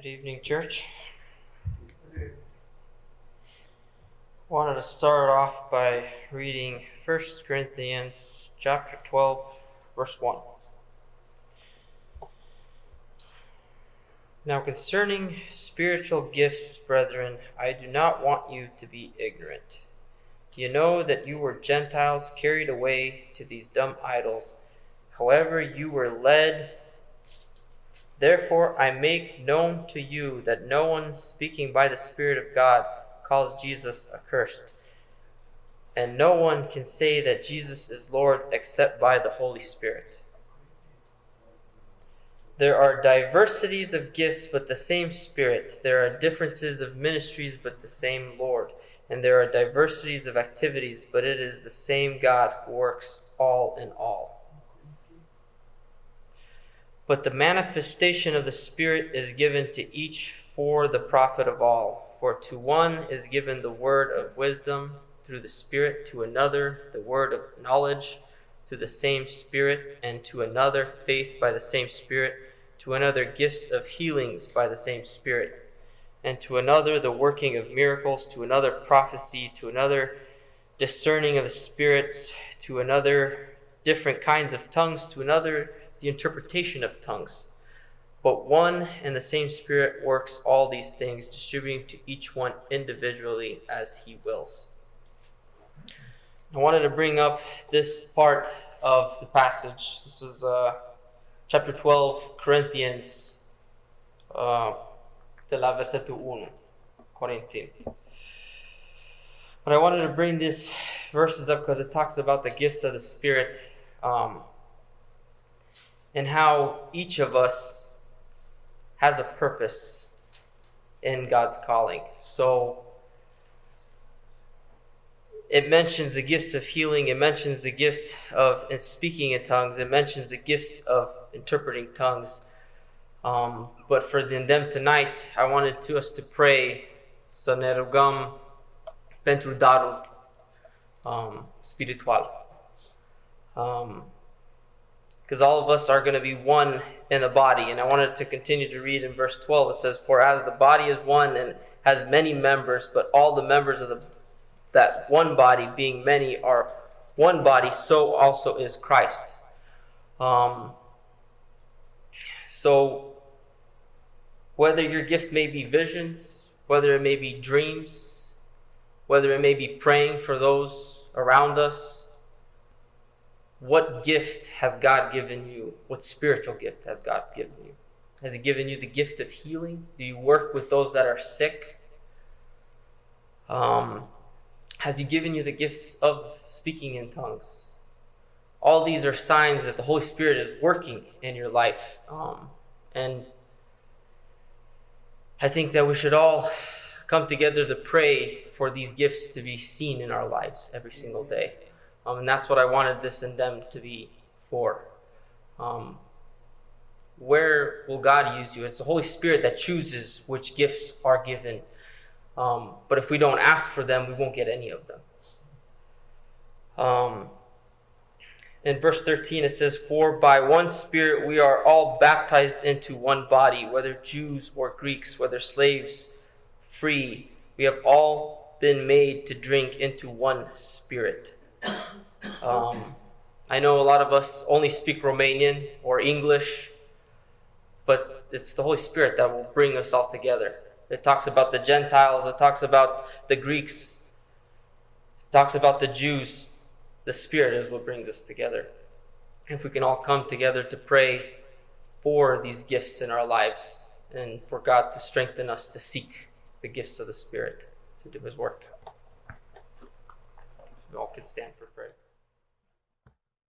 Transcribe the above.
Good evening, church. Wanted to start off by reading 1 Corinthians chapter 12, verse 1. Now concerning spiritual gifts, brethren, I do not want you to be ignorant. You know that you were Gentiles carried away to these dumb idols, however you were led. Therefore I make known to you that no one speaking by the Spirit of God calls Jesus accursed, and no one can say that Jesus is Lord except by the Holy Spirit. There are diversities of gifts, but the same Spirit. There are differences of ministries, but the same Lord. And there are diversities of activities, but it is the same God who works all in all. But the manifestation of the Spirit is given to each for the profit of all. For to one is given the word of wisdom through the Spirit, to another the word of knowledge through the same Spirit, and to another faith by the same Spirit, to another gifts of healings by the same Spirit, and to another the working of miracles, to another prophecy, to another discerning of the spirits, to another different kinds of tongues, to another the interpretation of tongues. But one and the same Spirit works all these things, distributing to each one individually as he wills. I wanted to bring up this part of the passage. This is chapter 12, Corinthians, de la versetul 1, Corintini. But I wanted to bring these verses up because it talks about the gifts of the Spirit, and how each of us has a purpose in God's calling. So it mentions the gifts of healing, it mentions the gifts of speaking in tongues, it mentions the gifts of interpreting tongues. But for them tonight, I wanted us to pray să ne rugăm pentru darul spiritual. Because all of us are going to be one in the body. And I wanted to continue to read in verse 12. It says, "For as the body is one and has many members, but all the members of that one body, being many, are one body, so also is Christ." So whether your gift may be visions, whether it may be dreams, whether it may be praying for those around us, what gift has God given you? What spiritual gift has God given you? Has He given you the gift of healing? Do you work with those that are sick? Has He given you the gifts of speaking in tongues? All these are signs that the Holy Spirit is working in your life. And I think that we should all come together to pray for these gifts to be seen in our lives every single day. And that's what I wanted this and them to be for. Where will God use you? It's the Holy Spirit that chooses which gifts are given. But if we don't ask for them, we won't get any of them. In verse 13 it says, "For by one Spirit we are all baptized into one body, whether Jews or Greeks, whether slaves, free. We have all been made to drink into one Spirit." I know a lot of us only speak Romanian or English, but it's the Holy Spirit that will bring us all together. It talks about the Gentiles, it talks about the Greeks, it talks about the Jews. The Spirit is what brings us together. If we can all come together to pray for these gifts in our lives and for God to strengthen us to seek the gifts of the Spirit to do His work. We all can stand for prayer.